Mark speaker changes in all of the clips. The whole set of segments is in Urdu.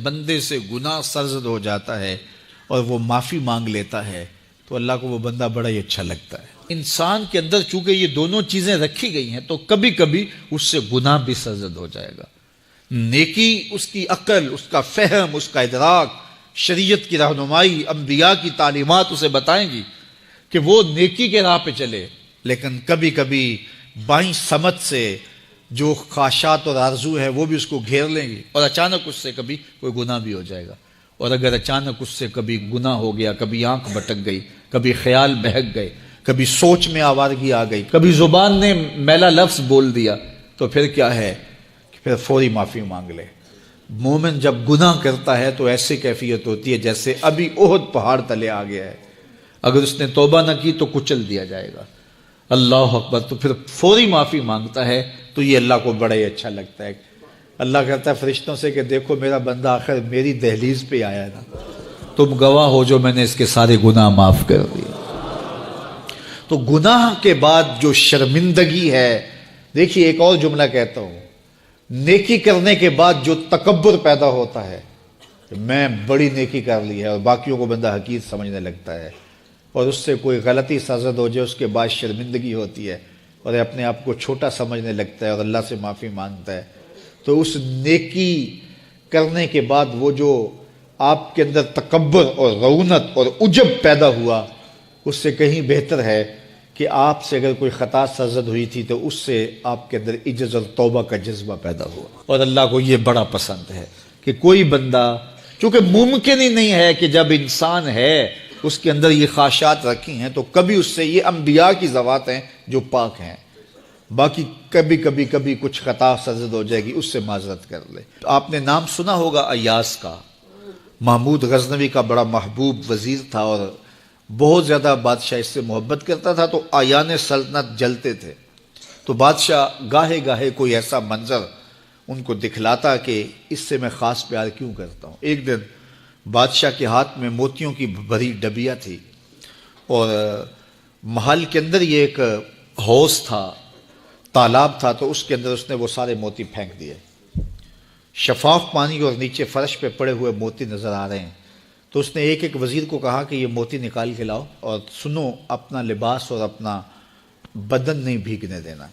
Speaker 1: بندے سے گناہ سرزد ہو جاتا ہے اور وہ معافی مانگ لیتا ہے تو اللہ کو وہ بندہ بڑا ہی اچھا لگتا ہے۔ انسان کے اندر چونکہ یہ دونوں چیزیں رکھی گئی ہیں تو کبھی کبھی اس سے گناہ بھی سرزد ہو جائے گا۔ نیکی اس کی عقل، اس کا فہم، اس کا ادراک، شریعت کی رہنمائی، انبیاء کی تعلیمات اسے بتائیں گی کہ وہ نیکی کے راہ پہ چلے، لیکن کبھی کبھی بائیں سمت سے جو خواہشات اور آرزو ہے وہ بھی اس کو گھیر لیں گی اور اچانک اس سے کبھی کوئی گناہ بھی ہو جائے گا۔ اور اگر اچانک اس سے کبھی گناہ ہو گیا، کبھی آنکھ بھٹک گئی، کبھی خیال بہک گئے، کبھی سوچ میں آوارگی آ گئی، کبھی زبان نے میلا لفظ بول دیا، تو پھر کیا ہے کہ پھر فوری معافی مانگ لے۔ مومن جب گناہ کرتا ہے تو ایسی کیفیت ہوتی ہے جیسے ابھی احد پہاڑ تلے آ گیا ہے، اگر اس نے توبہ نہ کی تو کچل دیا جائے گا۔ اللہ اکبر، تو پھر فوری معافی مانگتا ہے تو یہ اللہ کو بڑا ہی اچھا لگتا ہے۔ اللہ کہتا ہے فرشتوں سے کہ دیکھو میرا بندہ آخر میری دہلیز پہ آیا نا، تم گواہ ہو جو میں نے اس کے سارے گناہ معاف کر دیے۔ تو گناہ کے بعد جو شرمندگی ہے، دیکھیے ایک اور جملہ کہتا ہوں، نیکی کرنے کے بعد جو تکبر پیدا ہوتا ہے کہ میں بڑی نیکی کر لی ہے اور باقیوں کو بندہ حقیر سمجھنے لگتا ہے، اور اس سے کوئی غلطی سرزد ہو جائے اس کے بعد شرمندگی ہوتی ہے اور اپنے آپ کو چھوٹا سمجھنے لگتا ہے اور اللہ سے معافی مانگتا ہے، تو اس نیکی کرنے کے بعد وہ جو آپ کے اندر تکبر اور رعونت اور عجب پیدا ہوا، اس سے کہیں بہتر ہے کہ آپ سے اگر کوئی خطا سرزد ہوئی تھی تو اس سے آپ کے اندر عجز اور توبہ کا جذبہ پیدا ہوا۔ اور اللہ کو یہ بڑا پسند ہے کہ کوئی بندہ، چونکہ ممکن ہی نہیں ہے کہ جب انسان ہے اس کے اندر یہ خواہشات رکھی ہیں تو کبھی اس سے، یہ انبیاء کی ذوات ہیں جو پاک ہیں، باقی کبھی کچھ خطا سرزد ہو جائے گی، اس سے معذرت کر لے۔ آپ نے نام سنا ہوگا ایاز کا، محمود غزنوی کا بڑا محبوب وزیر تھا اور بہت زیادہ بادشاہ اس سے محبت کرتا تھا، تو آیان سلطنت جلتے تھے، تو بادشاہ گاہے گاہے کوئی ایسا منظر ان کو دکھلاتا کہ اس سے میں خاص پیار کیوں کرتا ہوں۔ ایک دن بادشاہ کے ہاتھ میں موتیوں کی بھری ڈبیا تھی اور محل کے اندر یہ ایک حوض تھا، تالاب تھا، تو اس کے اندر اس نے وہ سارے موتی پھینک دیے۔ شفاف پانی اور نیچے فرش پہ پڑے ہوئے موتی نظر آ رہے ہیں، تو اس نے ایک ایک وزیر کو کہا کہ یہ موتی نکال کے لاؤ اور سنو اپنا لباس اور اپنا بدن نہیں بھیگنے دینا۔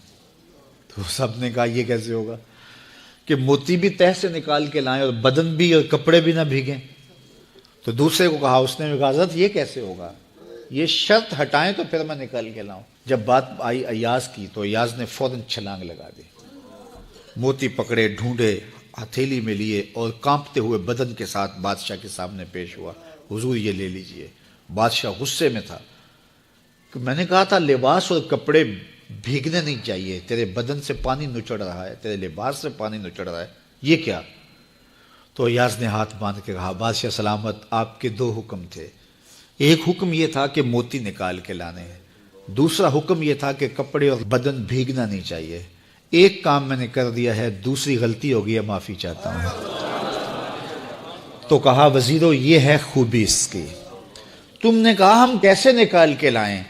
Speaker 1: تو سب نے کہا یہ کیسے ہوگا کہ موتی بھی تہہ سے نکال کے لائیں اور بدن بھی اور کپڑے بھی نہ بھیگیں؟ تو دوسرے کو کہا، اس نے کہا حضرت یہ کیسے ہوگا، یہ شرط ہٹائیں تو پھر میں نکال کے لاؤں۔ جب بات آئی ایاز کی تو ایاز نے فوراً چھلانگ لگا دی، موتی پکڑے، ڈھونڈے، ہتھیلی میں لیے اور کانپتے ہوئے بدن کے ساتھ بادشاہ کے سامنے پیش ہوا، حضور یہ لے لیجئے۔ بادشاہ غصے میں تھا کہ میں نے کہا تھا لباس اور کپڑے بھیگنے نہیں چاہیے، تیرے بدن سے پانی نچڑ رہا ہے، تیرے لباس سے پانی نچڑ رہا ہے، یہ کیا؟ تو ایاز نے ہاتھ باندھ کے کہا بادشاہ سلامت، آپ کے دو حکم تھے، ایک حکم یہ تھا کہ موتی نکال کے لانے ہیں، دوسرا حکم یہ تھا کہ کپڑے اور بدن بھیگنا نہیں چاہیے۔ ایک کام میں نے کر دیا ہے، دوسری غلطی ہو گئی ہے، معافی چاہتا ہوں۔ تو کہا وزیرو یہ ہے خوبی اس کی، تم نے کہا ہم کیسے نکال کے لائیں،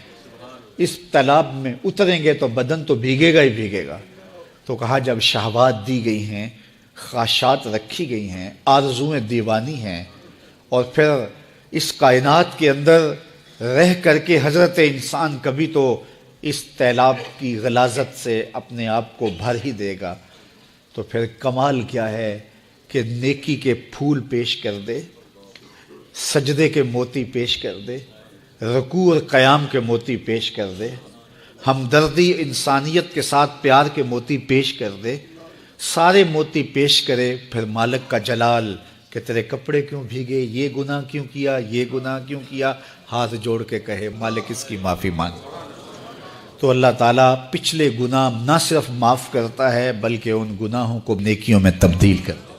Speaker 1: اس تالاب میں اتریں گے تو بدن تو بھیگے گا ہی بھیگے گا۔ تو کہا جب شہوات دی گئی ہیں، خواہشات رکھی گئی ہیں، آرزویں دیوانی ہیں، اور پھر اس کائنات کے اندر رہ کر کے حضرت انسان کبھی تو اس تالاب کی غلاظت سے اپنے آپ کو بھر ہی دے گا، تو پھر کمال کیا ہے کہ نیکی کے پھول پیش کر دے، سجدے کے موتی پیش کر دے، رکوع اور قیام کے موتی پیش کر دے، ہمدردی انسانیت کے ساتھ پیار کے موتی پیش کر دے، سارے موتی پیش کرے، پھر مالک کا جلال کہ تیرے کپڑے کیوں بھیگے، یہ گناہ کیوں کیا، یہ گناہ کیوں کیا، ہاتھ جوڑ کے کہے مالک اس کی معافی مانگ۔ تو اللہ تعالیٰ پچھلے گناہ نہ صرف معاف کرتا ہے بلکہ ان گناہوں کو نیکیوں میں تبدیل کرتا ہے۔